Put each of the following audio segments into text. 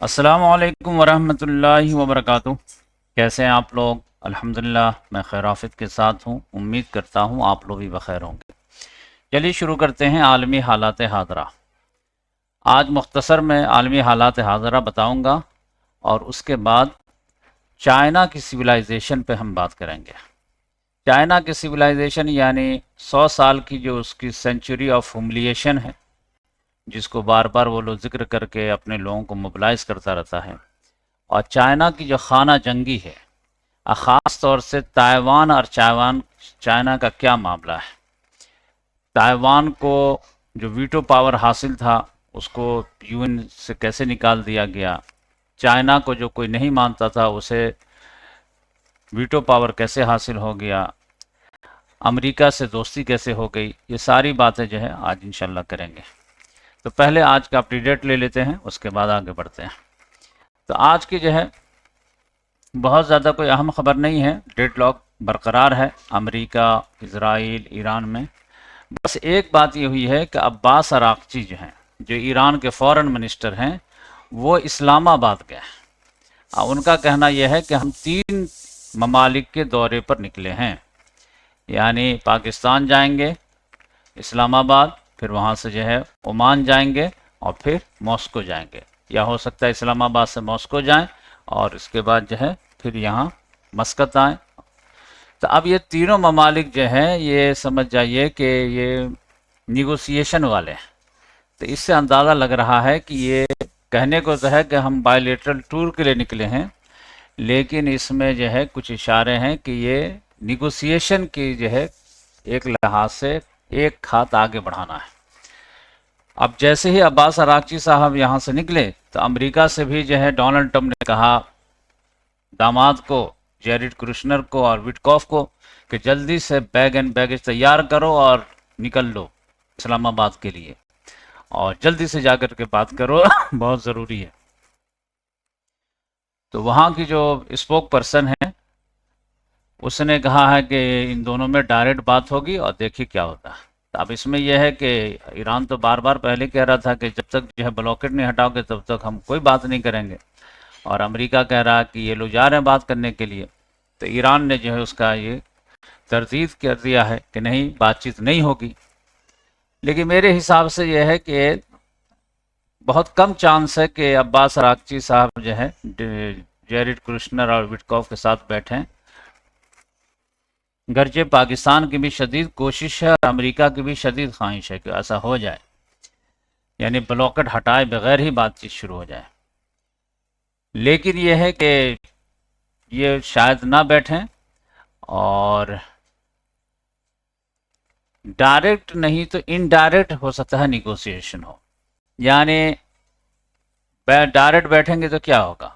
अस्सलामुअलैकुम वरहमतुल्लाहि वबरकातुह। कैसे हैं आप लोग? अल्हम्दुलिल्लाह मैं खैराफित के साथ हूँ। उम्मीद करता हूँ आप लोग भी बखैर होंगे। चलिए शुरू करते हैं आलमी हालात हाज़रा। आज मुख्तसर में आलमी हालात हाज़रा बताऊँगा और उसके बाद चाइना की सिविलाइजेशन पे हम बात करेंगे। चाइना की सिविलाइजेशन यानी 100 साल की जो उसकी सेंचुरी ऑफ हुमिलिएशन है, जिसको बार बार वो लोग जिक्र करके अपने लोगों को मोबिलाइज करता रहता है। और चाइना की जो खाना जंगी है, ख़ास तौर से ताइवान और चाइना का क्या मामला है। ताइवान को जो वीटो पावर हासिल था उसको यूएन से कैसे निकाल दिया गया। चाइना को जो कोई नहीं मानता था उसे वीटो पावर कैसे हासिल हो गया। अमेरिका से दोस्ती कैसे हो गई। ये सारी बातें जो है आज इंशाल्लाह करेंगे। तो पहले आज का अपडेट ले लेते हैं, उसके बाद आगे बढ़ते हैं। तो आज की जो है बहुत ज़्यादा कोई अहम खबर नहीं है। डेडलॉक बरकरार है अमेरिका, इसराइल, ईरान में। बस एक बात ये हुई है कि अब्बास अरागची जो हैं, जो ईरान के फॉरेन मिनिस्टर हैं, वो इस्लामाबाद गए। उनका कहना यह है कि हम 3 ममालिक के दौरे पर निकले हैं, यानी पाकिस्तान जाएंगे, इस्लामाबाद, फिर वहाँ से जो है ओमान जाएंगे और फिर मॉस्को जाएंगे, या हो सकता है इस्लामाबाद से मॉस्को जाएं और इसके बाद जो है फिर यहाँ मस्कत आए। तो अब ये तीनों ममालिक जो हैं ये समझ जाइए कि ये निगोसिएशन वाले हैं। तो इससे अंदाज़ा लग रहा है कि ये कहने को तो है कि हम बायलेटरल टूर के लिए निकले हैं, लेकिन इसमें जो है कुछ इशारे हैं कि ये निगोसिएशन की जो है एक लिहाज से एक हाथ आगे बढ़ाना है। अब जैसे ही अब्बास अरागची साहब यहाँ से निकले तो अमेरिका से भी जो है डोनाल्ड ट्रंप ने कहा दामाद को, जेरिड कुशनर को और विटकॉफ को, कि जल्दी से बैग एंड बैगेज तैयार करो और निकल लो इस्लामाबाद के लिए, और जल्दी से जाकर के बात करो बहुत ज़रूरी है। तो वहाँ की जो स्पोक पर्सन है उसने कहा है कि इन दोनों में डायरेक्ट बात होगी और देखिए क्या होता है। तो अब इसमें यह है कि ईरान तो बार बार पहले कह रहा था कि जब तक जो है ब्लॉकेट नहीं हटाओगे तब तक हम कोई बात नहीं करेंगे, और अमेरिका कह रहा है कि ये लोग जा रहे हैं बात करने के लिए। तो ईरान ने जो है उसका ये तरदीद कर दिया है कि नहीं, बातचीत नहीं होगी। लेकिन मेरे हिसाब से यह है कि बहुत कम चांस है कि अब्बास अरागची साहब जो है जेरिड कुशनर और विटकॉफ के साथ बैठें। गर्चे पाकिस्तान की भी शदीद कोशिश है और अमेरिका की भी शदीद ख्वाहिश है कि ऐसा हो जाए, यानी ब्लॉकेट हटाए बगैर ही बातचीत शुरू हो जाए। लेकिन यह है कि ये शायद ना बैठें, और डायरेक्ट नहीं तो इनडायरेक्ट हो सकता है निगोशिएशन हो। यानी डायरेक्ट बैठेंगे तो क्या होगा,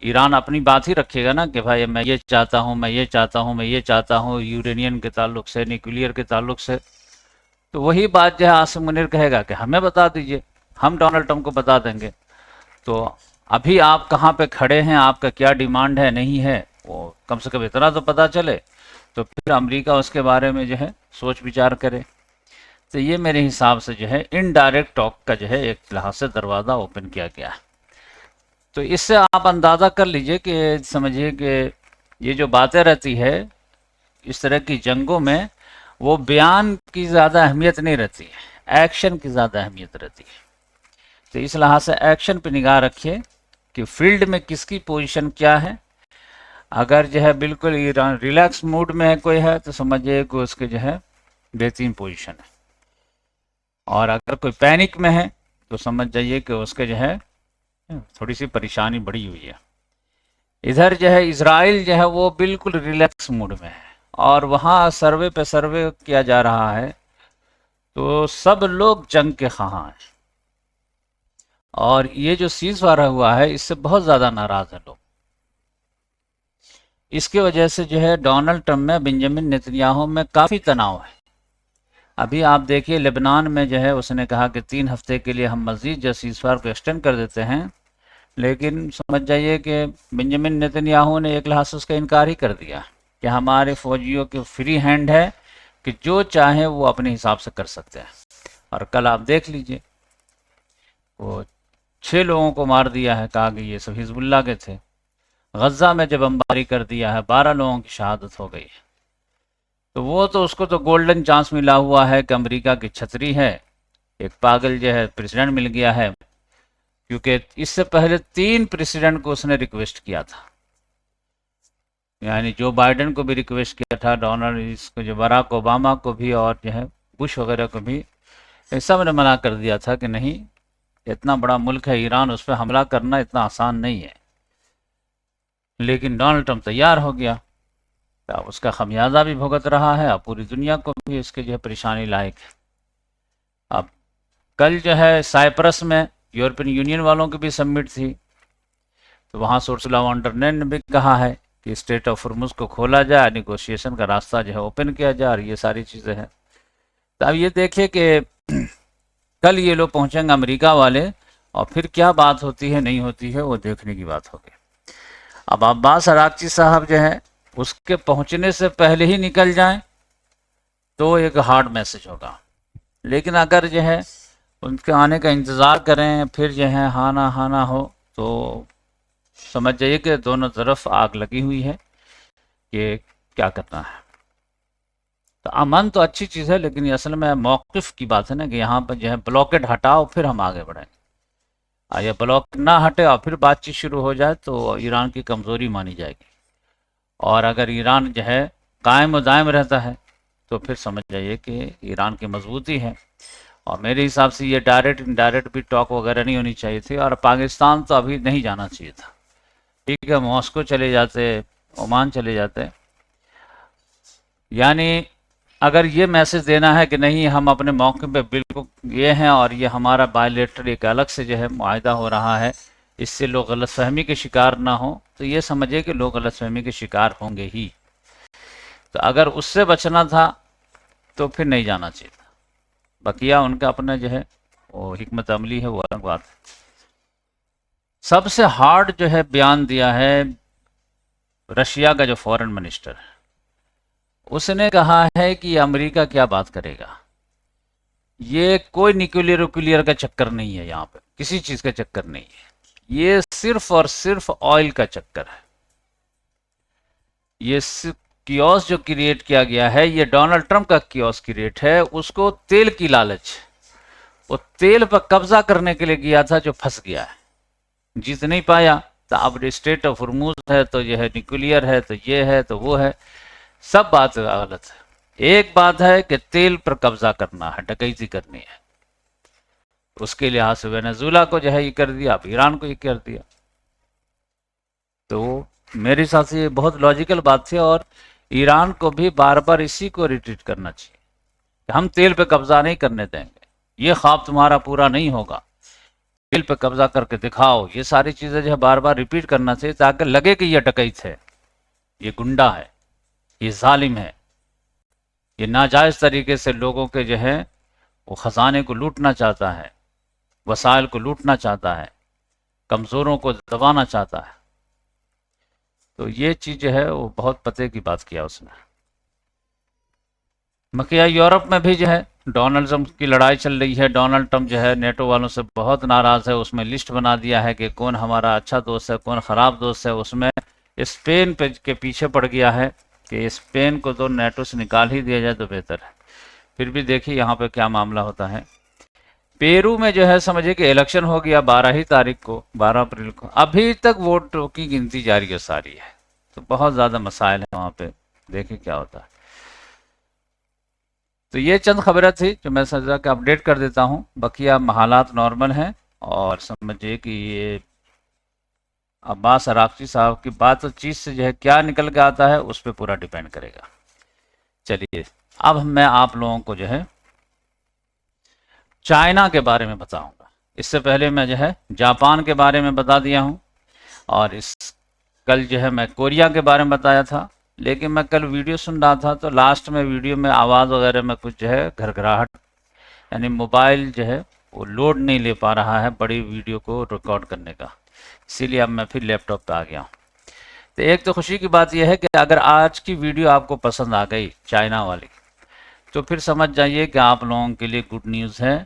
ईरान अपनी बात ही रखेगा ना कि भाई मैं ये चाहता हूँ, मैं ये चाहता हूँ, मैं ये चाहता हूँ, यूरेनियम के ताल्लुक से, न्यूक्लियर के ताल्लुक से। तो वही बात जो है आसिम मुनीर कहेगा कि हमें बता दीजिए, हम डोनाल्ड ट्रंप को बता देंगे। तो अभी आप कहाँ पे खड़े हैं, आपका क्या डिमांड है नहीं है, वो कम से कम इतना तो पता चले, तो फिर अमेरिका उसके बारे में जो है सोच विचार करे। तो ये मेरे हिसाब से जो है इनडायरेक्ट टॉक का जो है एक लिहाज से दरवाज़ा ओपन किया गया है। तो इससे आप अंदाज़ा कर लीजिए कि समझिए कि ये जो बातें रहती है इस तरह की जंगों में, वो बयान की ज़्यादा अहमियत नहीं रहती है, एक्शन की ज़्यादा अहमियत रहती है। तो इस लिहाज से एक्शन पे निगाह रखिए कि फील्ड में किसकी पोजीशन क्या है। अगर जो है बिल्कुल रिलैक्स मूड में है कोई है तो समझिए कि उसके जो है बेहतरीन पोजीशन है, और अगर कोई पैनिक में है तो समझ जाइए कि उसके जो है थोड़ी सी परेशानी बढ़ी हुई है। इधर जो है इसराइल जो है वो बिल्कुल रिलैक्स मूड में है, और वहाँ सर्वे पे सर्वे किया जा रहा है तो सब लोग जंग के ख़्वाह हैं, और ये जो सीज फायर हुआ है इससे बहुत ज़्यादा नाराज़ हैं लोग। इसकी वजह से जो है डोनाल्ड ट्रंप में बेंजामिन नेतन्याहू में काफ़ी तनाव है। अभी आप देखिए लेबनान में जो है उसने कहा कि 3 हफ्ते के लिए हम मज़ीद जो सीज फायर को एक्सटेंड कर देते हैं, लेकिन समझ जाइए कि बेंजामिन नेतन्याहू ने एक लिहाज से उसका इनकार ही कर दिया कि हमारे फौजियों के फ्री हैंड है कि जो चाहे वो अपने हिसाब से कर सकते हैं। और कल आप देख लीजिए वो 6 लोगों को मार दिया है, कहा कि ये सब हिजबुल्लाह के थे। गज़ा में जब बमबारी कर दिया है, 12 लोगों की शहादत हो गई है। तो वो तो उसको तो गोल्डन चांस मिला हुआ है कि अमेरिका की छतरी है, एक पागल जो है प्रेसिडेंट मिल गया है, क्योंकि इससे पहले 3 प्रेसिडेंट को उसने रिक्वेस्ट किया था, यानी जो बाइडेन को भी रिक्वेस्ट किया था, डोनाल्ड इसको जो बराक ओबामा को भी, और जो है बुश वगैरह को भी, सब ने मना कर दिया था कि नहीं, इतना बड़ा मुल्क है ईरान, उस पर हमला करना इतना आसान नहीं है। लेकिन डोनाल्ड ट्रंप तैयार हो गया, तो अब उसका खमियाजा भी भुगत रहा है, अब पूरी दुनिया को भी इसके जो है परेशानी लायक है। अब कल जो है साइप्रस में यूरोपियन यूनियन वालों की भी समिट थी, तो वहाँ उर्सुला वॉन डर लेयन ने भी कहा है कि स्ट्रेट ऑफ हॉर्मुज़ को खोला जाए, निगोशिएशन का रास्ता जो है ओपन किया जाए, और ये सारी चीज़ें हैं। तो अब ये देखिए कि कल ये लोग पहुँचेंगे अमेरिका वाले, और फिर क्या बात होती है नहीं होती है वो देखने की बात होगी। अब अब्बास अरागची साहब जो है उसके पहुँचने से पहले ही निकल जाएं तो एक हार्ड मैसेज होगा, लेकिन अगर जो है उनके आने का इंतज़ार करें, फिर जो है हाँ ना हो, तो समझ जाइए कि दोनों तरफ आग लगी हुई है कि क्या करना है। तो अमन तो अच्छी चीज़ है, लेकिन ये असल में मौक़िफ़ की बात है ना, कि यहाँ पर जो है ब्लॉकेड हटाओ फिर हम आगे बढ़ेंगे, या ब्लॉक ना हटे और फिर बातचीत शुरू हो जाए तो ईरान की कमज़ोरी मानी जाएगी। और अगर ईरान जो है कायम और दायम रहता है तो फिर समझ जाइए कि ईरान की मजबूती है। और मेरे हिसाब से ये डायरेक्ट इनडायरेक्ट भी टॉक वगैरह नहीं होनी चाहिए थी, और पाकिस्तान तो अभी नहीं जाना चाहिए था। ठीक है, मॉस्को चले जाते, ओमान चले जाते, यानी अगर ये मैसेज देना है कि नहीं हम अपने मौके पे बिल्कुल ये हैं, और ये हमारा बायलेटरल एक अलग से जो है मुआहदा हो रहा है, इससे लोग गलतफहमी के शिकार ना हो, तो ये समझिए कि लोग गलतफहमी के शिकार होंगे ही। तो अगर उससे बचना था तो फिर नहीं जाना चाहिए था। बकिया उनका अपना जो है वो हिकमत अमली है, वो अलग बात है। सबसे हार्ड जो है बयान दिया है रशिया का जो फॉरेन मिनिस्टर है, उसने कहा है कि अमेरिका क्या बात करेगा, ये कोई न्यूक्लियर का चक्कर नहीं है, यहाँ पे किसी चीज का चक्कर नहीं है, ये सिर्फ और सिर्फ ऑयल का चक्कर है। ये कियोस जो क्रिएट किया गया है, ये डोनाल्ड ट्रंप का कियोस क्रिएट है, उसको तेल की लालच, वो तेल पर कब्जा करने के लिए गया था, जो फंस गया है, जीत नहीं पाया। तो अब स्टेट ऑफ हॉर्मुज़ है, तो यह है न्यूक्लियर है, तो ये है, तो वो है, सब बात गलत है। एक बात है कि तेल पर कब्जा करना है, डकैती करनी है, उसके लिहाज से वेनेजुएला को जो है ये कर दिया, अब ईरान को ये कर दिया। तो मेरे हिसाब से ये बहुत लॉजिकल बात थी, और ईरान को भी बार बार इसी को रिट्रीट करना चाहिए कि हम तेल पे कब्जा नहीं करने देंगे, ये ख्वाब तुम्हारा पूरा नहीं होगा, तेल पे कब्जा करके दिखाओ, ये सारी चीजें जो है बार बार रिपीट करना चाहिए, ताकि लगे कि ये डकैत है, ये गुंडा है, ये जालिम है, ये नाजायज तरीके से लोगों के जो है वो खजाने को लूटना चाहता है, वसाइल को लूटना चाहता है, कमजोरों को दबाना चाहता है। तो ये चीज जो है वो बहुत पते की बात किया उसने। मकिया यूरोप में भी जो है डोनाल्ड ट्रंप की लड़ाई चल रही है, डोनाल्ड ट्रंप जो है नेटो वालों से बहुत नाराज है, उसमें लिस्ट बना दिया है कि कौन हमारा अच्छा दोस्त है, कौन खराब दोस्त है। उसमें स्पेन के पीछे पड़ गया है कि स्पेन को तो नेटो से निकाल ही दिया जाए तो बेहतर है। फिर भी देखिए यहाँ पे क्या मामला होता है। पेरू में जो है समझिए कि इलेक्शन हो गया 12 ही तारीख को, 12 अप्रैल को, अभी तक वोटों की गिनती जारी है सारी है, तो बहुत ज़्यादा मसाइल है वहाँ पे, देखिए क्या होता है। तो ये चंद खबरें थी जो मैं सोचा कि अपडेट कर देता हूँ, बकिया हालात नॉर्मल हैं, और समझिए कि ये अब्बास अरागची साहब की बातचीत से जो है क्या निकल के आता है उस पर पूरा डिपेंड करेगा। चलिए अब मैं आप लोगों को जो है चाइना के बारे में बताऊंगा। इससे पहले मैं जो है जापान के बारे में बता दिया हूँ, और इस कल जो है मैं कोरिया के बारे में बताया था, लेकिन मैं कल वीडियो सुन रहा था तो लास्ट में वीडियो में आवाज़ वगैरह में कुछ जो है घरघराहट, यानी मोबाइल जो है वो लोड नहीं ले पा रहा है बड़ी वीडियो को रिकॉर्ड करने का, इसीलिए अब मैं फिर लैपटॉप पे आ गया हूँ। तो एक तो खुशी की बात यह है कि अगर आज की वीडियो आपको पसंद आ गई चाइना वाली, तो फिर समझ जाइए कि आप लोगों के लिए गुड न्यूज़ है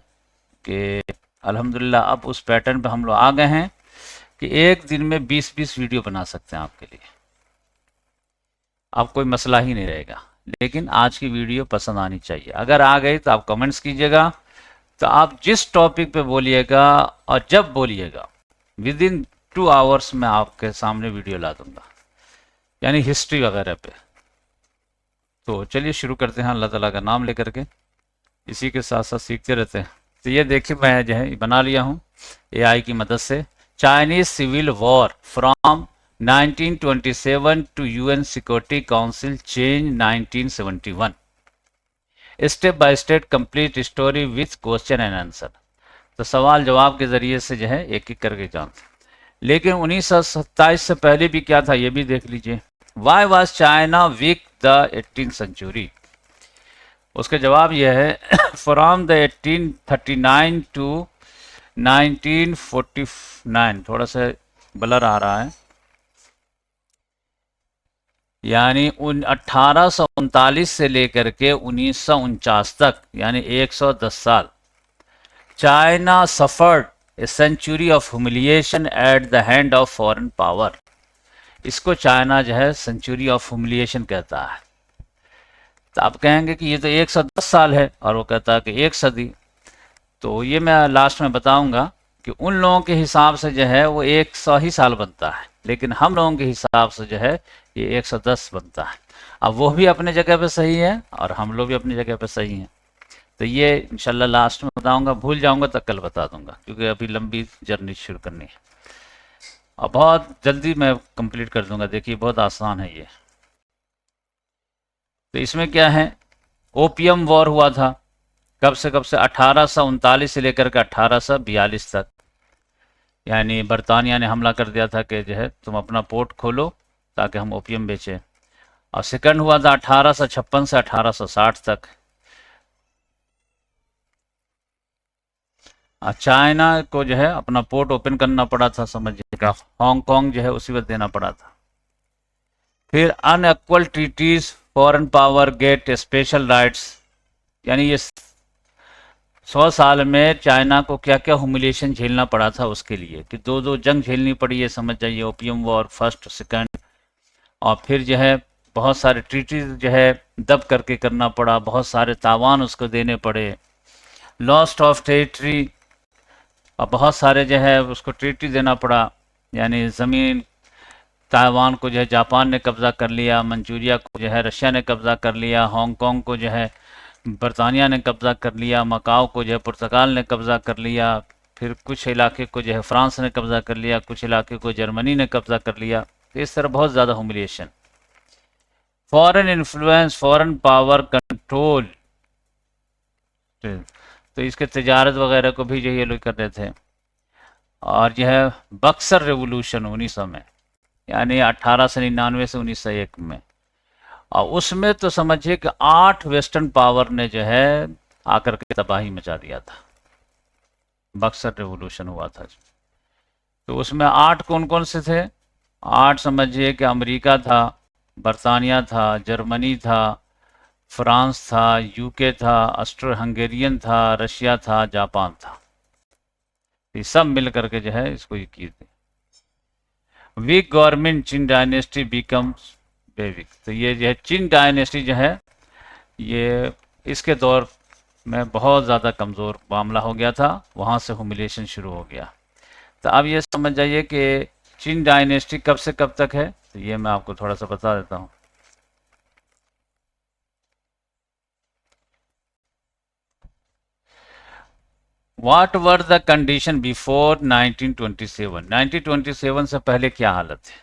कि अल्हम्दुलिल्लाह अब उस पैटर्न पे हम लोग आ गए हैं कि एक दिन में 20-20 वीडियो बना सकते हैं आपके लिए। अब कोई मसला ही नहीं रहेगा। लेकिन आज की वीडियो पसंद आनी चाहिए। अगर आ गई तो आप कमेंट्स कीजिएगा। तो आप जिस टॉपिक पे बोलिएगा और जब बोलिएगा विद इन 2 आवर्स में आपके सामने वीडियो ला दूंगा, यानी हिस्ट्री वगैरह पे। तो चलिए शुरू करते हैं अल्लाह ताला का नाम लेकर के, इसी के साथ साथ सीखते रहते हैं। तो ये देखिए मैं जो है बना लिया हूँ एआई की मदद से। Chinese civil war from 1927 to UN security council change 1971, step by step complete story with question and answer. तो सवाल जवाब के जरिए से जो है एक एक करके जानते। लेकिन 1927 से पहले भी क्या था ये भी देख लीजिए। Why was China weak the 18th century? उसका जवाब यह है फ्रॉम द 1839 टू 1949, थोड़ा सा ब्लर आ रहा है, यानी 1839 से लेकर के 1949 तक, यानी 110 साल। China suffered a century of humiliation at the hand of foreign power. इसको चाइना जो है सेंचुरी ऑफ ह्यूमिलिएशन कहता है। तो आप कहेंगे कि ये तो 110 साल है, और वो कहता है कि 1 सदी। तो ये मैं लास्ट में बताऊंगा कि उन लोगों के हिसाब से जो है वो 100 ही साल बनता है, लेकिन हम लोगों के हिसाब से जो है ये 110 बनता है। अब वो भी अपने जगह पे सही है और हम लोग भी अपनी जगह पे सही हैं। तो ये इंशाल्लाह लास्ट में बताऊंगा, भूल जाऊंगा तो कल बता दूंगा, क्योंकि अभी लंबी जर्नी शुरू करनी है और बहुत जल्दी मैं कंप्लीट कर दूंगा। देखिए बहुत आसान है ये। तो इसमें क्या है, ओपियम वॉर हुआ था कब से 1839 से लेकर के 1842 तक। यानी बरतानिया ने हमला कर दिया था कि जो है तुम अपना पोर्ट खोलो ताकि हम ओपियम बेचें। और सेकंड हुआ था 1856 से 1860 तक। चाइना को जो है अपना पोर्ट ओपन करना पड़ा था, समझिएगा। हांगकांग जो है उसी वक्त देना पड़ा था। फिर unequal treaties, foreign power get special rights, यानी ये 100 साल में चाइना को क्या क्या ह्यूमिलिएशन झेलना पड़ा था उसके लिए, कि दो दो जंग झेलनी पड़ी है, समझ जाइए। ओपियम वॉर फर्स्ट सेकंड, और फिर जो है बहुत सारे ट्रीटी जो है दब करके करना पड़ा, बहुत सारे तावान उसको देने पड़े, लॉस्ट ऑफ टेरिटरी, और बहुत सारे जो है उसको ट्रीटी देना पड़ा। यानी ज़मीन ताइवान को जो है जापान ने कब्ज़ा कर लिया, मंचूरिया को जो है रशिया ने कब्ज़ा कर लिया, हांगकांग को जो है बरतानिया ने कब्ज़ा कर लिया, मकाओ को जो है पुर्तगाल ने कब्ज़ा कर लिया, फिर कुछ इलाके को जो है फ्रांस ने कब्ज़ा कर लिया, कुछ इलाके को जर्मनी ने कब्ज़ा कर लिया। तो इस तरह बहुत ज़्यादा humiliation. Foreign influence, foreign power control, तो इसके तजारत वगैरह को भी जो ये लोग कर रहे थे। और यह है बक्सर रेवोल्यूशन 1900 में, यानी 1899 से 1901 में। और उसमें तो समझिए कि 8 वेस्टर्न पावर ने जो है आकर के तबाही मचा दिया था। बक्सर रेवोल्यूशन हुआ था। तो उसमें 8 कौन कौन से थे? 8 समझिए कि अमेरिका था, बरतानिया था, जर्मनी था, फ्रांस था, यूके था, ऑस्ट्रो हंगेरियन था, रशिया था, जापान था। ये सब मिल करके जो है इसको ये किए थे। वीक गवर्नमेंट चिन डायनेस्टी बिकम्स बेविक। तो ये जो है चिन डायनेस्टी जो है ये इसके दौर में बहुत ज़्यादा कमज़ोर मामला हो गया था, वहाँ से ह्यूमिलिएशन शुरू हो गया। तो अब ये समझ जाइए कि चिन डायनेस्टी कब से कब तक है, तो ये मैं आपको थोड़ा सा बता देता हूँ। What were the condition before 1927? 1927 से पहले क्या हालत है?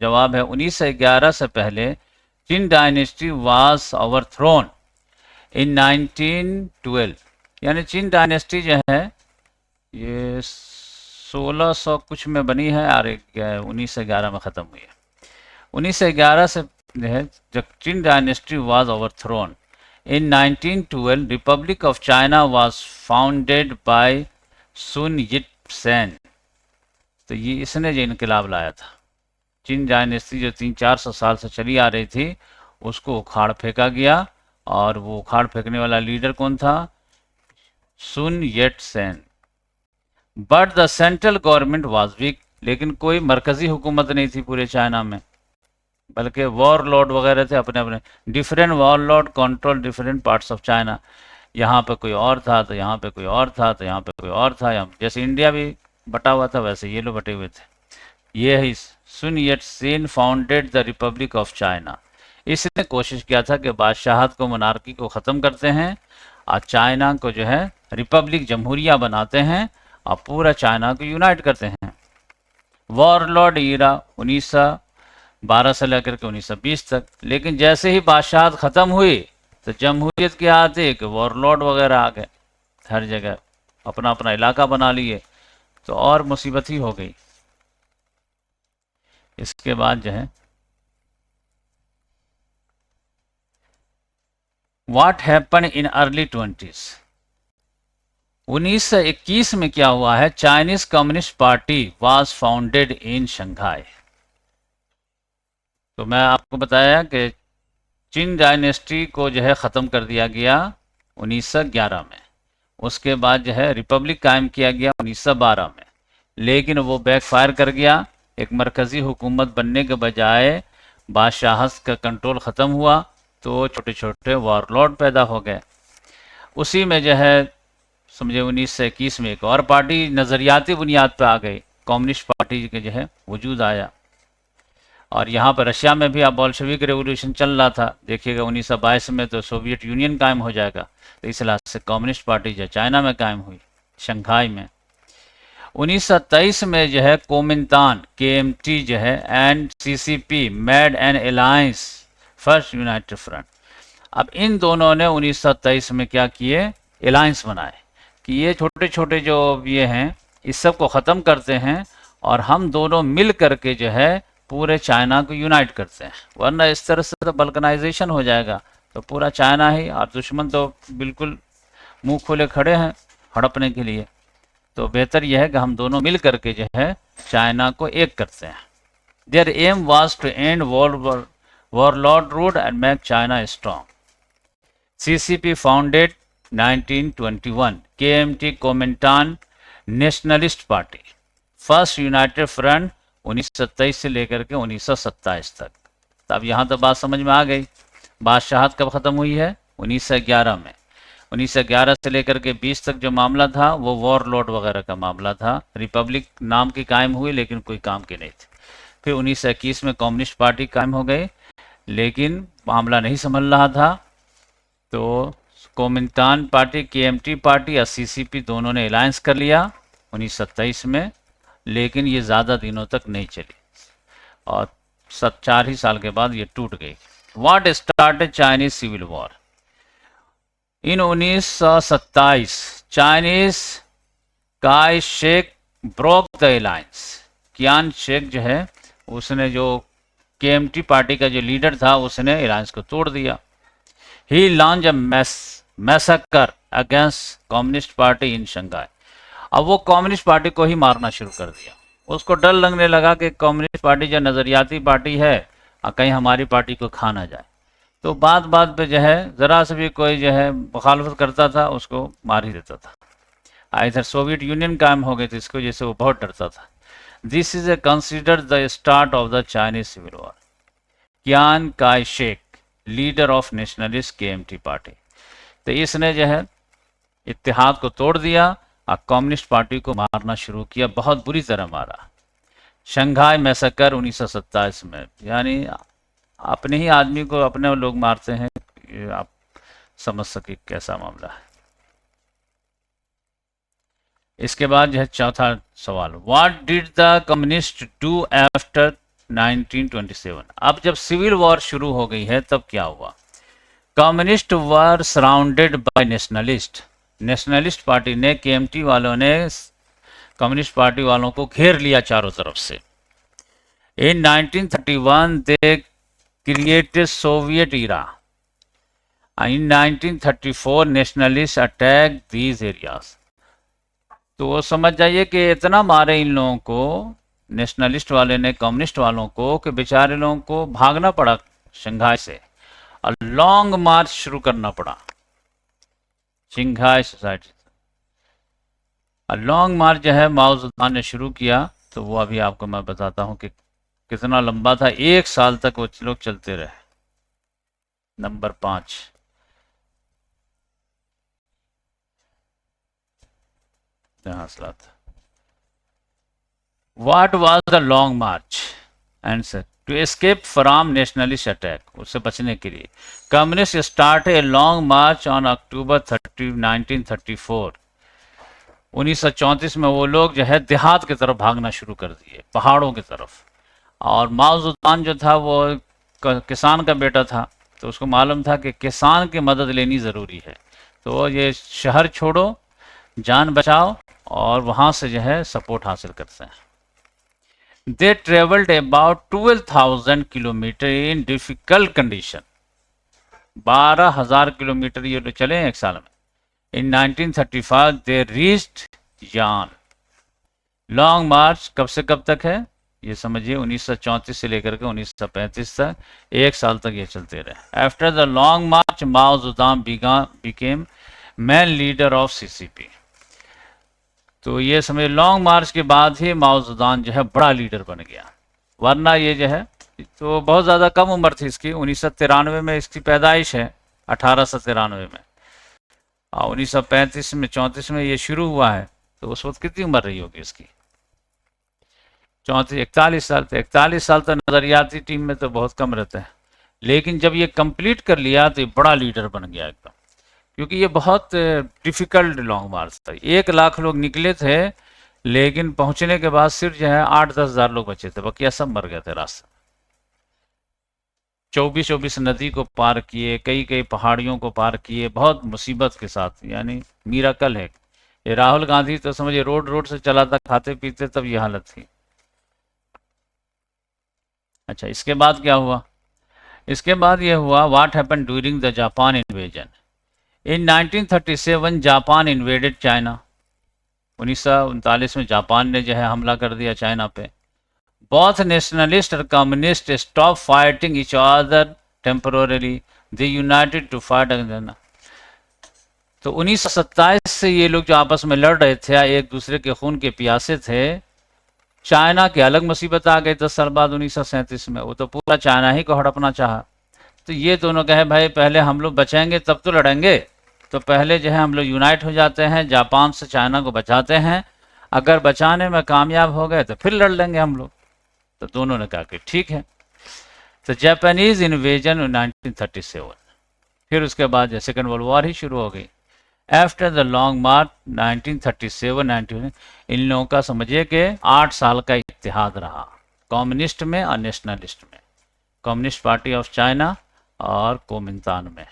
जवाब है 1911 से पहले चिन डायनेस्टी वाज ओवरथ्रोन इन 1912। यानी चिन डायनेस्टी जो है ये 1600 कुछ में बनी है और 1911 में ख़त्म हुई है। 1911 से जो है जब चिन dynasty was overthrown in 1912, Republic of China was founded by Sun Yat Sen. तो ये इसने जो इनकलाब लाया था। चिन डायनेस्टी जो 300-400 साल से चली आ रही थी उसको उखाड़ फेंका गया, और वो उखाड़ फेंकने वाला लीडर कौन था? Sun Yat Sen. But the central government was weak, लेकिन कोई मरकजी हुकूमत नहीं थी पूरे चाइना में, बल्कि वॉर लॉर्ड वगैरह थे अपने अपने, different war Lord control different parts of China. यहाँ पे कोई और था तो यहाँ पे कोई और था तो यहाँ पे कोई और था, यहाँ जैसे इंडिया भी बटा हुआ था वैसे ये लोग बटे हुए थे। ये है Sun Yat Sen founded the Republic of China. इसने कोशिश किया था कि बादशाहत को, मोनार्की को ख़त्म करते हैं और चाइना को जो है रिपब्लिक, जमहूरिया बनाते हैं और पूरा चाइना को यूनाइट करते हैं। वॉरलॉर्ड ईरा 1912 से लेकर के 1920 तक। लेकिन जैसे ही बादशाहत ख़त्म हुई तो जमहूरियत की आती कि वॉरलॉर्ड वगैरह आ गए, हर जगह अपना अपना इलाका बना लिए, तो और मुसीबत ही हो गई। इसके बाद जो है what happen in early 20s, 1921 में क्या हुआ है, Chinese communist party was founded in Shanghai. तो मैं आपको बताया कि चिन डायनेस्टी को जो है ख़त्म कर दिया गया 1911 में, उसके बाद जो है रिपब्लिक कायम किया गया 1912 में, लेकिन वो बैकफायर कर गया। एक मरकज़ी हुकूमत बनने के बजाय बादशाहत का कंट्रोल ख़त्म हुआ तो छोटे छोटे वॉरलॉर्ड पैदा हो गए। उसी में जो है समझे 1921 में एक और पार्टी नज़रियाती बुनियाद पर आ गई, कम्युनिस्ट पार्टी के जो है वजूद आया। और यहाँ पर रशिया में भी अब बोल्शेविक रेवोल्यूशन चल रहा था, देखिएगा 1922 में तो सोवियत यूनियन कायम हो जाएगा, तो इस लिहाज से कम्युनिस्ट पार्टी जो चाइना में कायम हुई, शंघाई में। 1923 में जो है कोमिंतान, KMT जो है and CCP made an alliance, first united front. अब इन दोनों ने 1923 में क्या किए, अलायंस बनाए कि ये छोटे छोटे जो ये हैं इस सब को ख़त्म करते हैं और हम दोनों मिल करके जो है पूरे चाइना को यूनाइट करते हैं, वरना इस तरह से तो बल्कनाइजेशन हो जाएगा, तो पूरा चाइना ही, और दुश्मन तो बिल्कुल मुंह खोले खड़े हैं हड़पने के लिए। तो बेहतर यह है कि हम दोनों मिल करके जो है चाइना को एक करते हैं। Their aim was to end warlord rule and make China strong. CCP founded 1921, KMT Kuomintang nationalist party, first united front 1927 से लेकर के 1927 तक। तब यहाँ तो बात समझ में आ गई। बादशाहत कब ख़त्म हुई है, 1911 में। 1911 से लेकर के 20 तक जो मामला था वो वॉरलॉर्ड वगैरह का मामला था। रिपब्लिक नाम की कायम हुई लेकिन कोई काम की नहीं थी। फिर 1921 में कम्युनिस्ट पार्टी कायम हो गई, लेकिन मामला नहीं संभल रहा था, तो कोमिंतान पार्टी, KMT पार्टी और CCP दोनों ने अलायंस कर लिया 1927 में, लेकिन ये ज़्यादा दिनों तक नहीं चली और 4 ही साल के बाद ये टूट गई। What started Chinese civil war, in 1927 Chinese Kai Shek broke the alliance. कियान शेक जो है उसने, जो KMT पार्टी का जो लीडर था, उसने अलायंस को तोड़ दिया। He launch a massacre against communist party in Shanghai. अब वो कम्युनिस्ट पार्टी को ही मारना शुरू कर दिया। उसको डर लगने लगा कि कम्युनिस्ट पार्टी जो नज़रियाती पार्टी है और कहीं हमारी पार्टी को खा ना जाए, तो बात बात पे जो है ज़रा से भी कोई जो है मुखालफत करता था उसको मार ही देता था। इधर सोवियत यूनियन कायम हो गई थी, इसकी वजह से वो बहुत डरता था। This is a considered the start of the Chinese civil war. कियान Kai Shek, leader of nationalist KMT party, तो इसने जो है इत्तेहाद को तोड़ दिया और कम्युनिस्ट पार्टी को मारना शुरू किया, बहुत बुरी तरह मारा। शंघाई मैसेकर 1927 में, यानी अपने ही आदमी को अपने लोग मारते हैं, ये आप समझ सके कैसा मामला है। इसके बाद जो है चौथा सवाल, what did the communist do after 1927। अब जब सिविल वॉर शुरू हो गई है तब क्या हुआ। Communist were surrounded by nationalist. Nationalist party ने, KMT वालों ने कम्युनिस्ट पार्टी वालों को घेर लिया चारों तरफ से। In 1931 they created Soviet era. In 1934 nationalist attack these areas. तो वो समझ जाइए कि इतना मारे इन लोगों को, नेशनलिस्ट वाले ने कम्युनिस्ट वालों को, कि बेचारे लोगों को भागना पड़ा शंघाई से और लॉन्ग मार्च शुरू करना पड़ा शंघाई सोसाइटी। और लॉन्ग मार्च जो है माओ ज़ेडुंग ने शुरू किया, तो वो अभी आपको मैं बताता हूँ कि कितना लंबा था। 1 साल तक वो लोग चलते रहे। नंबर 5, हौसला था। What was the long march? Answer: To escape from nationalist attack, उससे बचने के लिए communist start a long march on October 30, 1934। 1934 में वो लोग जो है देहात की तरफ भागना शुरू कर दिए, पहाड़ों की तरफ। और माओ ज़ेडुंग जो था वो किसान का बेटा था, तो उसको मालूम था कि किसान की मदद लेनी ज़रूरी है। तो ये शहर छोड़ो, जान बचाओ, और वहाँ से जो है सपोर्ट हासिल करते हैं। They traveled about 12,000 kilometre in difficult condition. 12,000 kilometre ये लोग चले एक साल में। इन 1935 दे रीच्ड यान। लॉन्ग मार्च कब से कब तक है ये समझिए, 1934 से लेकर के 1935 तक, 1 साल तक ये चलते रहे। After the long march Mao Zedong became main leader of CCP. तो ये समझ लॉन्ग मार्च के बाद ही माओ ज़ेडुंग जो है बड़ा लीडर बन गया, वरना ये जो है तो बहुत ज़्यादा कम उम्र थी इसकी। 1993 में इसकी पैदाइश है, 1893 में, और 1935 में 34 में ये शुरू हुआ है, तो उस वक्त कितनी उम्र रही होगी इसकी? 34, 41 साल। तो 41 साल तक नजरियाती टीम में तो बहुत कम रहता है, लेकिन जब ये कंप्लीट कर लिया तो ये बड़ा लीडर बन गया एकदम, क्योंकि ये बहुत डिफिकल्ट लॉन्ग मार्च था। 1 लाख लोग निकले थे, लेकिन पहुंचने के बाद सिर्फ जो है 8-10 हज़ार लोग बचे थे, बाकी सब मर गए थे रास्ते। 24 नदी को पार किए, कई कई पहाड़ियों को पार किए, बहुत मुसीबत के साथ, यानी मीराकल है। ये राहुल गांधी तो समझिए रोड रोड से चला था, खाते पीते, तब ये हालत थी। अच्छा, इसके बाद क्या हुआ? इसके बाद ये हुआ, what happened during the Japan invasion. In 1937 Japan invaded China. 1939 में जापान ने जो है हमला कर दिया चाइना पे। बोथ नेशनलिस्ट और communist stop fighting each other temporary, they united to fight against. तो 1927 से ये लोग जो आपस में लड़ रहे थे, एक दूसरे के खून के प्यासे थे। चाइना की अलग मुसीबत आ गई 10 साल बाद 1937 में, वो तो पूरा चाइना ही को हड़पना चाहा। तो ये दोनों कहे भाई पहले हम लोग बचेंगे तब तो लड़ेंगे, तो पहले जो है हम लोग यूनाइट हो जाते हैं, जापान से चाइना को बचाते हैं, अगर बचाने में कामयाब हो गए तो फिर लड़ लेंगे हम लोग। तो दोनों ने कहा कि ठीक है। तो जापानीज इन्वेजन 1937, फिर उसके बाद सेकेंड वर्ल्ड वॉर ही शुरू हो गई। आफ्टर द लॉन्ग मार्च 1937-19, इन लोगों का समझिए कि 8 साल का इत्तेहाद रहा, कम्युनिस्ट में और नेशनलिस्ट में, कम्युनिस्ट पार्टी ऑफ चाइना और कोमिंतान में।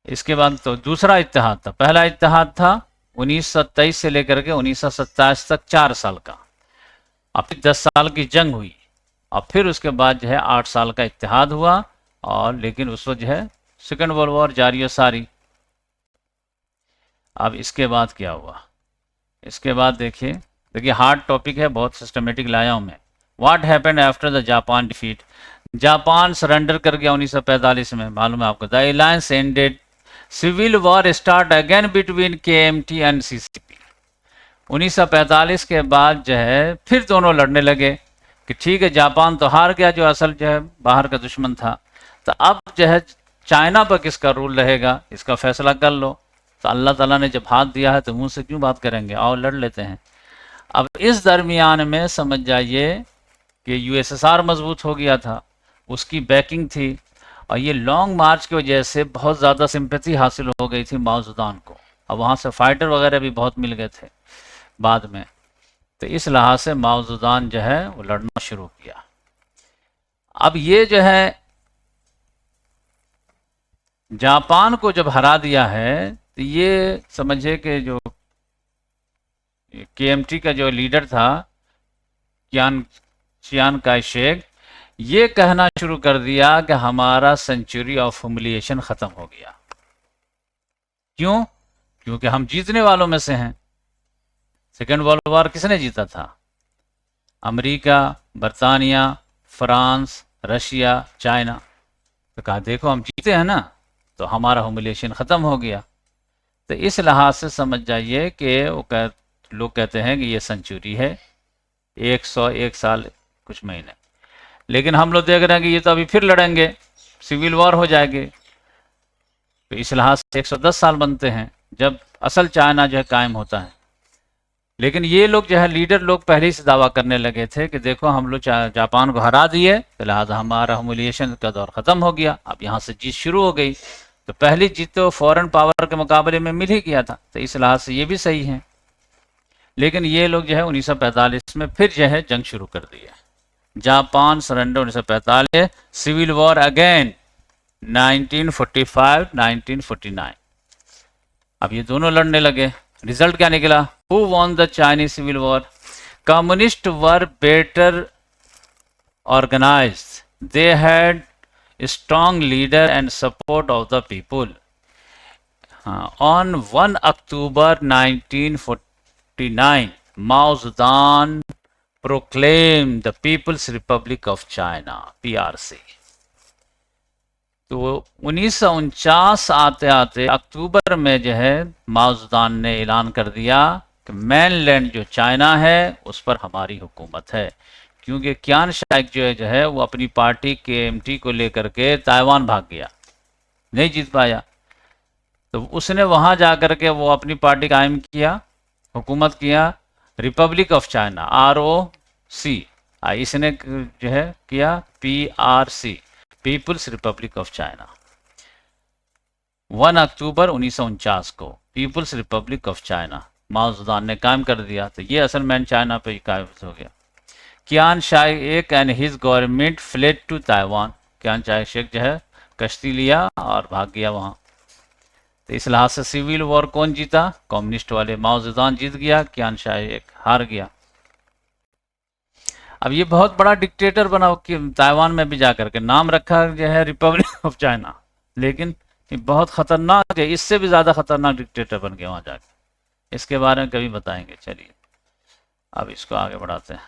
इसके बाद तो दूसरा इत्तेहाद था। पहला इत्तेहाद था 1923 से लेकर के 1927 तक, 4 साल का। अब 10 साल की जंग हुई, और फिर उसके बाद जो है 8 साल का इत्तेहाद हुआ, और लेकिन उस वक्त जो है सेकेंड वर्ल्ड वॉर जारी और सारी। अब इसके बाद क्या हुआ? इसके बाद देखिए हार्ड टॉपिक है, बहुत सिस्टमेटिक लाया हूं मैं। What happened after the Japan defeat. Japan surrender कर गया 1945 में, मालूम है आपको। The alliance ended, civil war start again between KMT and CCP. 1945 के बाद जो है फिर दोनों लड़ने लगे कि ठीक है जापान तो हार गया, जो असल जो है बाहर का दुश्मन था, तो अब जो है चाइना पर किसका रूल रहेगा इसका फैसला कर लो। तो अल्लाह ताला ने जब हाथ दिया है तो मुंह से क्यों बात करेंगे, आओ लड़ लेते हैं। अब इस दरमियान में समझ जाइए कि यूएसएसआर मजबूत हो गया था, उसकी बैकिंग थी, और ये लॉन्ग मार्च की वजह से बहुत ज़्यादा सिंपैथी हासिल हो गई थी माओ ज़ेडुंग को, और वहाँ से फाइटर वगैरह भी बहुत मिल गए थे बाद में। तो इस लिहाज से माओ ज़ेडुंग जो है वो लड़ना शुरू किया। अब ये जो है जापान को जब हरा दिया है, तो ये समझिए कि जो केएमटी का जो लीडर था चियान काय शेक, ये कहना शुरू कर दिया कि हमारा सेंचुरी ऑफ ह्यूमिलिएशन खत्म हो गया। क्यों? क्योंकि हम जीतने वालों में से हैं। सेकेंड वर्ल्ड वॉर किसने जीता था? अमेरिका, बरतानिया, फ्रांस, रशिया, चाइना। तो कहा देखो हम जीते हैं ना, तो हमारा ह्यूमिलिएशन खत्म हो गया। तो इस लिहाज से समझ जाइए कि लोग कहते हैं कि ये सेंचुरी है, 101 साल कुछ महीने, लेकिन हम लोग देख रहे हैं कि ये तो अभी फिर लड़ेंगे, सिविल वॉर हो जाएगी। तो इस लिहाज से 110 साल बनते हैं जब असल चाइना जो है कायम होता है। लेकिन ये लोग जो है लीडर लोग पहले ही से दावा करने लगे थे कि देखो हम लोग जापान को हरा दिए, तो लिहाजा हमारा ह्यूमिलिएशन का दौर ख़त्म हो गया, अब यहाँ से जीत शुरू हो गई। तो पहली जीत तो फॉरेन पावर के मुकाबले में मिल ही गया था, तो इस लिहाज से ये भी सही है। लेकिन ये लोग जो है 1945 में फिर जो है जंग शुरू कर दिया। Japan surrender 1945, civil war again 1945-1949। अब ये दोनों लड़ने लगे। रिजल्ट क्या निकला? Who won the Chinese civil war? Communist were better organized, they had a strong leader and support of the people. On 1 October 1949, Mao Zedong proclaimed the People's Republic of China, PRC. तो 1949 आते आते अक्टूबर में जो है माओ Zedong ने ऐलान कर दिया कि मेनलैंड जो चाइना है उस पर हमारी हुकूमत है, क्योंकि क्यान शाइक जो है वो अपनी पार्टी के एमटी को लेकर के ताइवान भाग गया, नहीं जीत पाया। तो उसने वहाँ जा कर के वो अपनी पार्टी कायम किया, हुकूमत किया, रिपब्लिक ऑफ चाइना, ROC, इसने जो है किया PRC, People's Republic of China. 1 अक्टूबर 1949 को People's Republic of China Mao Zedong ने कायम कर दिया। तो ये असल मैन चाइना पे कायम हो गया। क्यान Kaishek and his government fled to Taiwan, क्यान शाइक जो है कश्ती लिया और भाग गया वहाँ। तो इस लिहाज से सिविल वॉर कौन जीता? कम्युनिस्ट वाले, माओ ज़ेडुंग जीत गया, क्यान शाइक हार गया। अब ये बहुत बड़ा डिक्टेटर बना कि ताइवान में भी जाकर के नाम रखा जो है रिपब्लिक ऑफ चाइना, लेकिन ये बहुत खतरनाक है, इससे भी ज़्यादा खतरनाक डिक्टेटर बन गया वहाँ जाकर। इसके बारे में कभी बताएंगे। चलिए अब इसको आगे बढ़ाते हैं।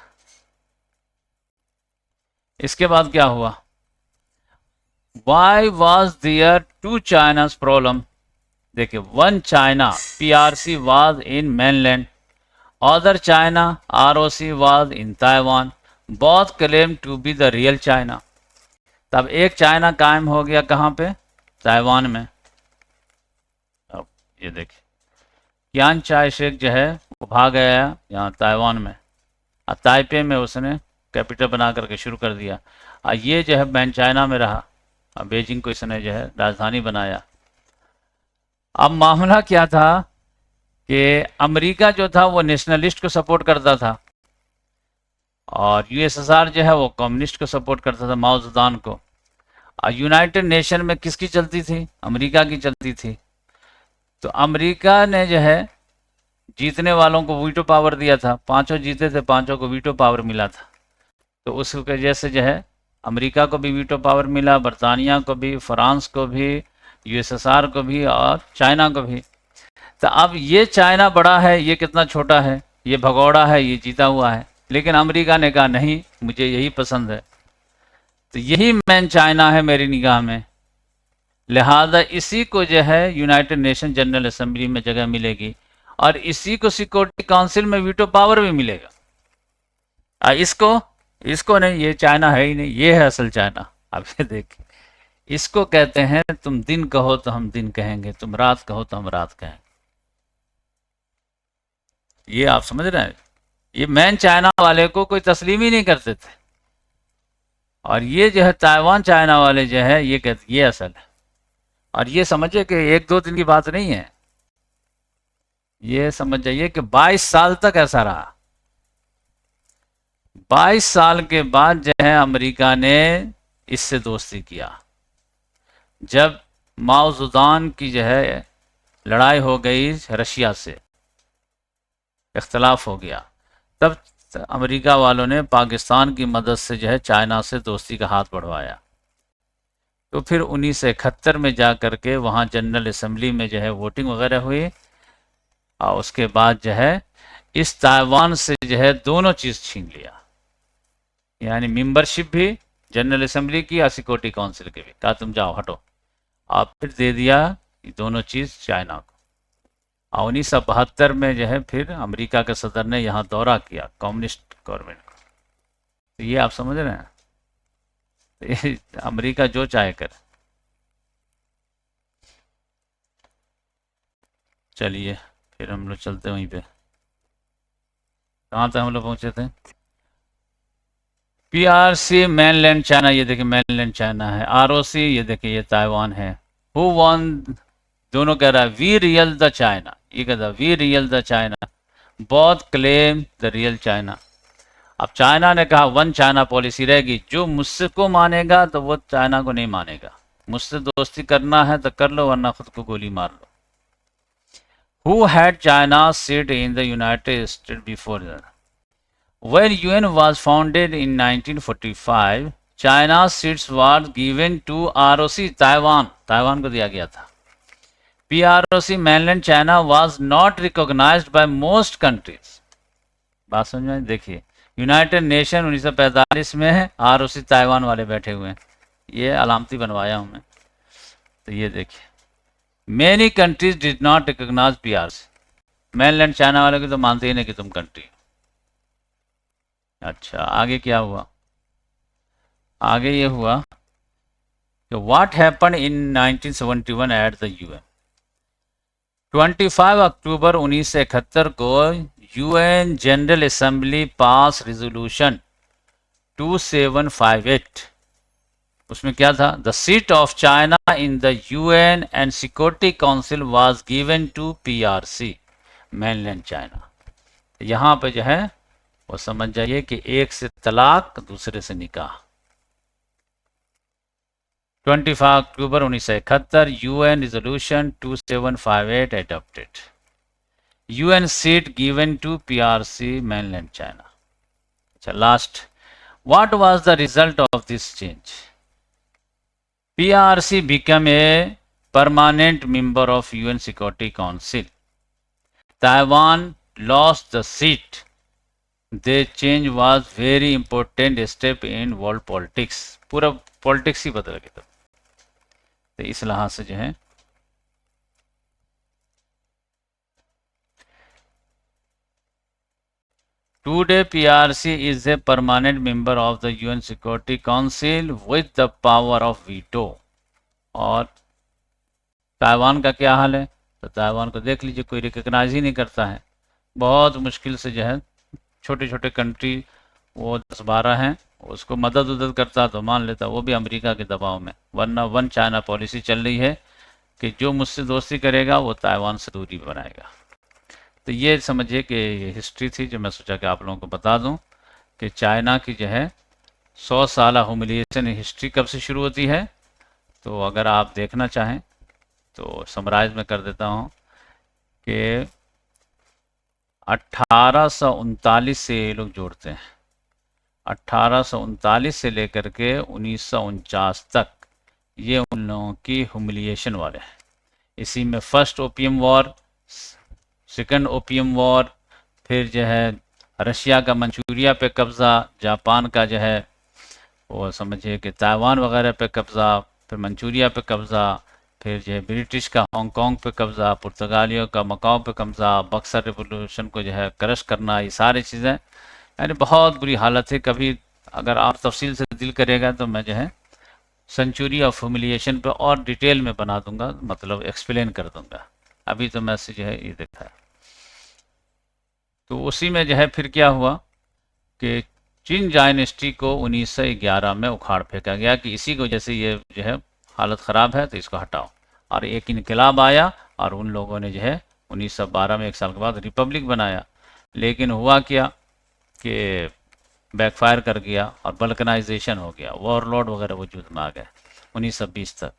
इसके बाद क्या हुआ? Why was there two China's problem? देखिए, one China PRC was in mainland, other China ROC was in Taiwan, both claim to be the real China। तब एक चाइना कायम हो गया कहाँ पे? ताइवान में। अब ये देखिए, क्यान शाइक जो है वो भाग गया यहाँ ताइवान में, और ताइपे में उसने कैपिटल बना करके शुरू कर दिया, और ये जो है मैन चाइना में रहा, और बेजिंग को इसने जो है राजधानी बनाया। अब मामला क्या था कि अमेरिका जो था वो नेशनलिस्ट को सपोर्ट करता था, और USSR जो है वो कम्युनिस्ट को सपोर्ट करता था, माओ ज़ेडुंग को। और यूनाइटेड नेशन में किसकी चलती थी? अमेरिका की चलती थी। तो अमेरिका ने जो है जीतने वालों को वीटो पावर दिया था, पांचों जीते थे, पांचों को वीटो पावर मिला था। तो उस वजह से जो है अमेरिका को भी वीटो पावर मिला, बरतानिया को भी, फ्रांस को भी, USSR को भी, और चाइना को भी। तो अब ये चाइना बड़ा है, ये कितना छोटा है, ये भगौड़ा है, ये जीता हुआ है। लेकिन अमेरिका ने कहा नहीं, मुझे यही पसंद है। तो यही मैन चाइना है मेरी निगाह में, लिहाजा इसी को जो है यूनाइटेड नेशन जनरल असेंबली में जगह मिलेगी, और इसी को सिक्योरिटी काउंसिल में वीटो पावर भी मिलेगा। इसको नहीं, ये चाइना है ही नहीं, ये है असल चाइना। अब ये देखिए, इसको कहते हैं तुम दिन कहो तो हम दिन कहेंगे, तुम रात कहो तो हम रात कहेंगे। ये आप समझ रहे हैं? ये मैन चाइना वाले को कोई तस्लीम ही नहीं करते थे, और ये जो है ताइवान चाइना वाले जो है ये कहते ये असल है। और ये समझिए कि 1-2 दिन की बात नहीं है, ये समझ जाइए कि 22 साल तक ऐसा रहा। 22 साल के बाद जो है अमेरिका ने इससे दोस्ती किया। जब माओ ज़ेडुंग की जो है लड़ाई हो गई रशिया से, इख्तलाफ हो गया, तब अमेरिका वालों ने पाकिस्तान की मदद से जो है चाइना से दोस्ती का हाथ बढ़वाया। तो फिर 1971 में जा कर के वहाँ जनरल असेंबली में जो है वोटिंग वगैरह हुई, और उसके बाद जो है इस ताइवान से जो है दोनों चीज़ छीन लिया, यानी मेंबरशिप भी जनरल असेंबली की और सिक्योरिटी काउंसिल की भी, कहा तुम जाओ हटो, और फिर दे दिया दोनों चीज़ चाइना को। और 1972 में जो है फिर अमेरिका के सदर ने यहाँ दौरा किया कम्युनिस्ट गवर्नमेंट को। तो ये आप समझ रहे हैं, तो ये अमेरिका जो चाहे करे। चलिए फिर हम लोग चलते हैं वहीं पे, कहाँ तक हम लोग पहुँचे थे। पीआरसी मेनलैंड चाइना, ये देखिए मेनलैंड चाइना है। आरओसी ये देखिए ये ताइवान है। हु वन, दोनों कह रहा है वी रियल द चाइना, ये कहता है V real the China, both claim the real China. अब चाइना ने कहा वन चाइना पॉलिसी रहेगी, जो मुझसे को मानेगा तो वो चाइना को नहीं मानेगा, मुझसे दोस्ती करना है तो कर लो वरना खुद को गोली मार लो। Who had China sit in the United States before that? When UN was founded in 1945, China's seats were given to ROC Taiwan, Taiwan को दिया गया था। PROC mainland China was not recognized by most countries। बात समझ में, देखिए United nation 1945 में है, ROC ताइवान वाले बैठे हुए हैं, ये अलामती बनवाया हूं मैं। तो ये देखिए many countries did not recognise PRC, mainland China वाले को तो मानते ही नहीं कि तुम कंट्री। अच्छा आगे क्या हुआ, आगे ये हुआ कि what happen in 1971 at the UN. 25 अक्टूबर 1971 को UN General Assembly pass resolution 2758। उसमें क्या था, the seat of China in the UN and security council was given to PRC mainland China. यहाँ पे जो है वो समझ जाइए कि एक से तलाक दूसरे से निकाह। 25 अक्टूबर 1971 UN resolution 2758 adopted, UN seat given to PRC mainland China. अच्छा last, what was the result of this change. PRC became a permanent member of UN Security Council. Taiwan lost the seat. The change was very important step in world politics. पूरा politics ही बदल गया। तो इस लिहाज से जो है Today PRC is a permanent member of the UN Security Council with the power of veto। और ताइवान का क्या हाल है, तो ताइवान को देख लीजिए कोई रिकॉग्नाइज ही नहीं करता है, बहुत मुश्किल से जो है छोटे छोटे कंट्री वो 10-12 हैं, उसको मदद उदद करता तो मान लेता, वो भी अमेरिका के दबाव में, वरना वन चाइना पॉलिसी चल रही है कि जो मुझसे दोस्ती करेगा वो ताइवान से दूरी बनाएगा। तो ये समझिए कि ये हिस्ट्री थी जो मैं सोचा कि आप लोगों को बता दूं कि चाइना की जो है 100 साल ह्यूमिलिएशन हिस्ट्री कब से शुरू होती है। तो अगर आप देखना चाहें तो समराइज में कर देता हूं कि 1839 से ये लोग जोड़ते हैं, 1839 से लेकर के 1949 तक ये उन लोगों की ह्यूमिलिएशन वाले हैं। इसी में first opium war, second opium war, फिर जो है रशिया का मंचूरिया पे कब्ज़ा, जापान का जो है वो समझिए कि ताइवान वगैरह पे कब्ज़ा, फिर मंचूरिया पे कब्ज़ा, फिर जो है ब्रिटिश का हांगकांग पे कब्ज़ा, पुर्तगालियों का मकाओ पे कब्ज़ा, बक्सर रिवोल्यूशन को जो है क्रश करना, ये सारी चीज़ें यानी बहुत बुरी हालत है। कभी अगर आप तफसील से दिल करेगा तो मैं जो है सेंचुरी ऑफ ह्यूमिलिएशन पे और डिटेल में बना दूंगा, मतलब एक्सप्लेन कर दूंगा। अभी तो मैं जो है ये देखा है। तो उसी में जो है फिर क्या हुआ कि चिन डायनेस्टी को 1911 में उखाड़ फेंका गया कि इसी की वजह से ये जो है हालत ख़राब है तो इसको हटाओ, और एक इनकलाब आया और उन लोगों ने जो है 1912 में 1 साल के बाद रिपब्लिक बनाया। लेकिन हुआ क्या कि बैकफायर कर गया और बल्कनाइजेशन हो गया, वॉरलॉर्ड वगैरह वजूद में आ गए 1920 तक।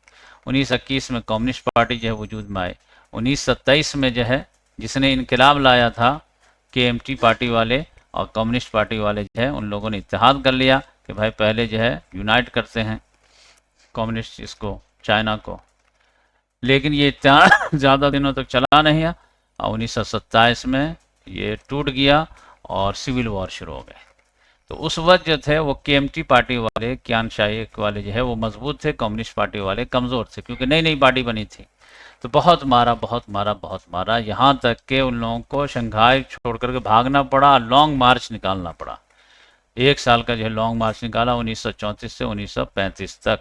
1921 में कम्युनिस्ट पार्टी जो है वजूद में आई। 1927 में जो है जिसने इनकलाब लाया था KMT पार्टी वाले और कम्युनिस्ट पार्टी वाले जो है उन लोगों ने इत्तेहाद कर लिया कि भाई पहले जो है यूनाइट करते हैं कम्युनिस्ट इसको चाइना को। लेकिन ये इत्तेहाद ज़्यादा दिनों तक चला नहीं है और 1927 में ये टूट गया और सिविल वॉर शुरू हो गए। तो उस वक्त जो थे वो KMT पार्टी वाले, कियान शाही वाले जो है वो मजबूत थे, कम्युनिस्ट पार्टी वाले कमज़ोर थे क्योंकि नई नई पार्टी बनी थी। तो बहुत मारा, बहुत मारा, बहुत मारा, यहाँ तक कि उन लोगों को शंघाई छोड़ करके भागना पड़ा, लॉन्ग मार्च निकालना पड़ा। 1 साल का जो है लॉन्ग मार्च निकाला 1934 से 1935 तक।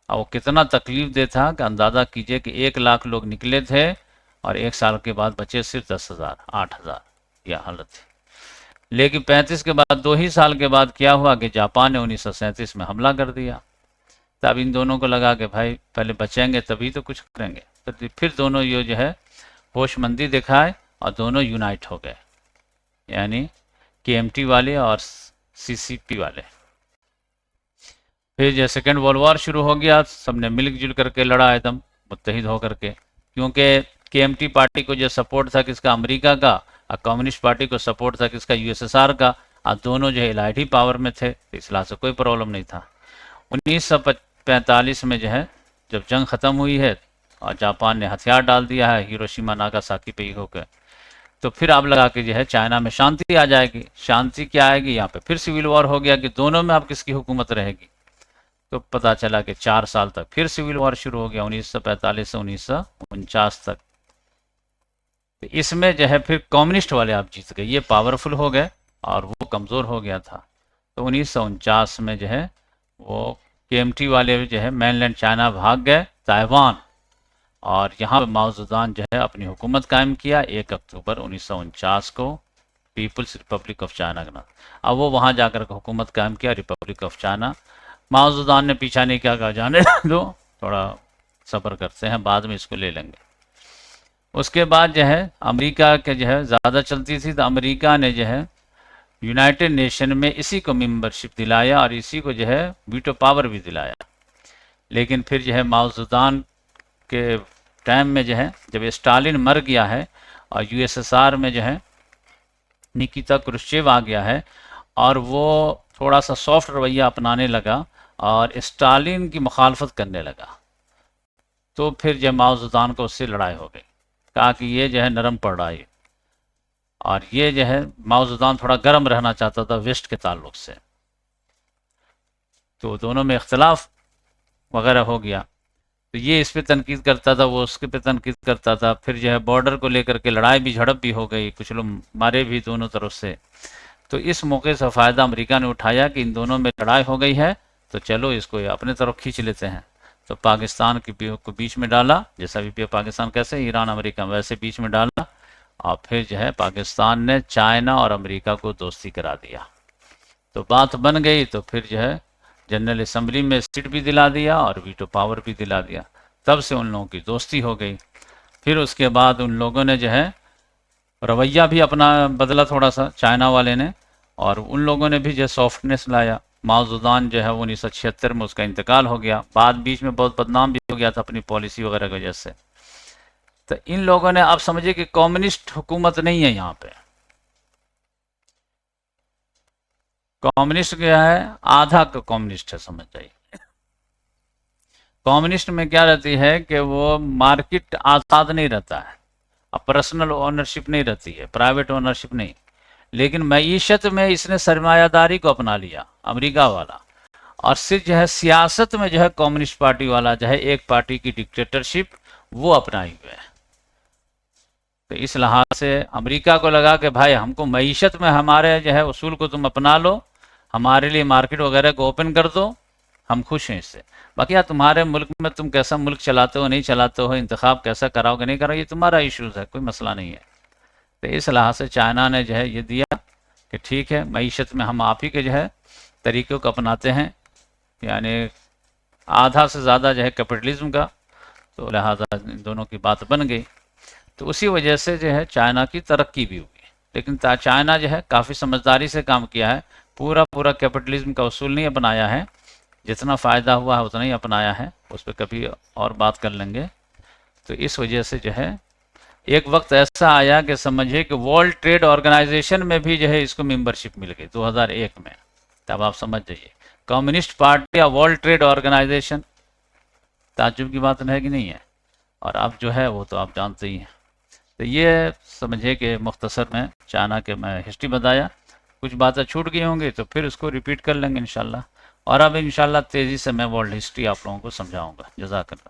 और वो कितना तकलीफ दे था कि अंदाज़ा कीजिए कि 1 लाख लोग निकले थे और 1 साल के बाद बचे सिर्फ 10,000, 8,000, यह हालत थी। लेकिन 35 के बाद 2 ही साल के बाद क्या हुआ कि जापान ने 1937 में हमला कर दिया। तब इन दोनों को लगा कि भाई पहले बचेंगे तभी तो कुछ करेंगे। तो फिर दोनों ये जो है होशमंदी दिखाए और दोनों यूनाइट हो गए, यानी KMT वाले और CCP वाले। फिर जो सेकेंड वर्ल्ड वॉर शुरू हो गया, सबने मिलजुल करके लड़ा एकदम मुत्तहिद होकर के, क्योंकि KMT पार्टी को जो सपोर्ट था किसका, अमेरिका का, और कम्युनिस्ट पार्टी को सपोर्ट था किसका, USSR का, और दोनों जो है इलाही पावर में थे, तो इस लिहाज से कोई प्रॉब्लम नहीं था। 1945 में जो है जब जंग ख़त्म हुई है और जापान ने हथियार डाल दिया है हिरोशिमा नागासाकी पे होकर, तो फिर अब लगा कि जो है चाइना में शांति आ जाएगी। शांति क्या आएगी, यहाँ पे फिर सिविल वॉर हो गया कि दोनों में अब किसकी हुकूमत रहेगी। तो पता चला कि 4 साल तक फिर सिविल वॉर शुरू हो गया, 1945 से 1949 तक। तो इसमें जो है फिर कम्युनिस्ट वाले आप जीत गए, ये पावरफुल हो गए और वो कमज़ोर हो गया था। तो 1949 में जो है वो KMT वाले जो है मेनलैंड चाइना भाग गए ताइवान, और यहाँ पे माओ ज़ेडुंग जो है अपनी हुकूमत कायम किया 1 अक्टूबर 1949 को पीपल्स रिपब्लिक ऑफ चाइना के नाम। अब वो वहाँ जाकर हुकूमत कायम किया, Republic of China. Mao Zedong ने पीछा नहीं किया, कहा जाने दो, थोड़ा सब्र करते हैं, बाद में इसको ले लेंगे। उसके बाद जो है अमेरिका के जो है ज़्यादा चलती थी, तो अमेरिका ने जो है यूनाइटेड नेशन में इसी को मेंबरशिप दिलाया और इसी को जो है वीटो पावर भी दिलाया। लेकिन फिर जो है माओ ज़ेडुंग के टाइम में जो है जब स्टालिन मर गया है और USSR में जो है निकिता क्रुश्चेव आ गया है और वो थोड़ा सा सॉफ्ट रवैया अपनाने लगा और स्टालिन की मुखालफत करने लगा, तो फिर जो माओ ज़ेडुंग को उससे लड़ाई हो गई, कहा कि ये जो है नरम पड़ रहा है, और ये जो है माओ ज़ेडुंग थोड़ा गर्म रहना चाहता था वेस्ट के ताल्लुक से, तो दोनों में इख्तलाफ वगैरह हो गया। तो ये इस पे तनकीद करता था, वो उसके पे तनकीद करता था। फिर जो है बॉर्डर को लेकर के लड़ाई भी, झड़प भी हो गई, कुछ लोग मारे भी दोनों तरफ से। तो इस मौके से फ़ायदा अमेरिका ने उठाया कि इन दोनों में लड़ाई हो गई है, तो चलो इसको अपने तरफ खींच लेते हैं। तो पाकिस्तान को बीच में डाला, जैसा भी पाकिस्तान कैसे ईरान अमेरिका वैसे बीच में डाला, और फिर जो है पाकिस्तान ने चाइना और अमेरिका को दोस्ती करा दिया। तो बात बन गई, तो फिर जो है जनरल असम्बली में सीट भी दिला दिया और वीटो पावर भी दिला दिया। तब से उन लोगों की दोस्ती हो गई। फिर उसके बाद उन लोगों ने जो है रवैया भी अपना बदला थोड़ा सा, चाइना वाले ने, और उन लोगों ने भी जो सॉफ्टनेस लाया। माओ ज़ेडुंग जो है 1976 में उसका इंतकाल हो गया, बाद बीच में बहुत बदनाम भी हो गया था अपनी पॉलिसी वगैरह की वजह से। तो इन लोगों ने, आप समझिए कि कम्युनिस्ट हुकूमत नहीं है यहाँ पे, कम्युनिस्ट क्या है, आधा का कम्युनिस्ट है, समझ जाइए। कम्युनिस्ट में क्या रहती है कि वो मार्केट आज़ाद नहीं रहता है, अब पर्सनल ओनरशिप नहीं रहती है, प्राइवेट ओनरशिप नहीं, लेकिन मईशत में इसने सरमायादारी को अपना लिया अमेरिका वाला, और सिर्फ जो है सियासत में जो है कम्युनिस्ट पार्टी वाला जो है एक पार्टी की डिक्टेटरशिप वो अपनाई हुए है। तो इस लिहाज से अमेरिका को लगा कि भाई हमको मईशत में हमारे जो है उसूल को तुम अपना लो, हमारे लिए मार्केट वगैरह को ओपन कर दो, हम खुश हैं इससे। बाकी यार तुम्हारे मुल्क में तुम कैसा मुल्क चलाते हो नहीं चलाते हो, इंतखाब कैसा कराओगे नहीं कराओगे, ये तुम्हारा इशूज़ है, कोई मसला नहीं है। तो इस लिहाज से चाइना ने जो है ये दिया कि ठीक है मईशत में हम आप ही के जो है तरीक़ों को अपनाते हैं, यानी आधा से ज़्यादा जो है कैपिटलिज्म का, तो लिहाजा इन दोनों की बात बन गई। तो उसी वजह से जो है चाइना की तरक्की भी हुई। लेकिन चाइना जो है काफ़ी समझदारी से काम किया है, पूरा कैपिटलिज्म का उसूल नहीं अपनाया है, जितना फ़ायदा हुआ है उतना ही अपनाया है, उस पर कभी और बात कर लेंगे। तो इस वजह से जो है एक वक्त ऐसा आया कि समझिए कि वर्ल्ड ट्रेड ऑर्गेनाइजेशन में भी जो है इसको मेंबरशिप मिल गई 2001 में। तब आप समझ जाइए कम्युनिस्ट पार्टी या वर्ल्ड ट्रेड ऑर्गेनाइजेशन, ताज्जुब की बात है कि नहीं है। और अब जो है वो तो आप जानते ही हैं। तो ये समझिए कि मुख्तसर में चाइना के मैं हिस्ट्री बताया, कुछ बातें छूट गई होंगी तो फिर उसको रिपीट कर लेंगे इंशाल्लाह। और अब इंशाल्लाह तेज़ी से मैं वर्ल्ड हिस्ट्री आप लोगों को समझाऊंगा। जज़ाकल्लाह।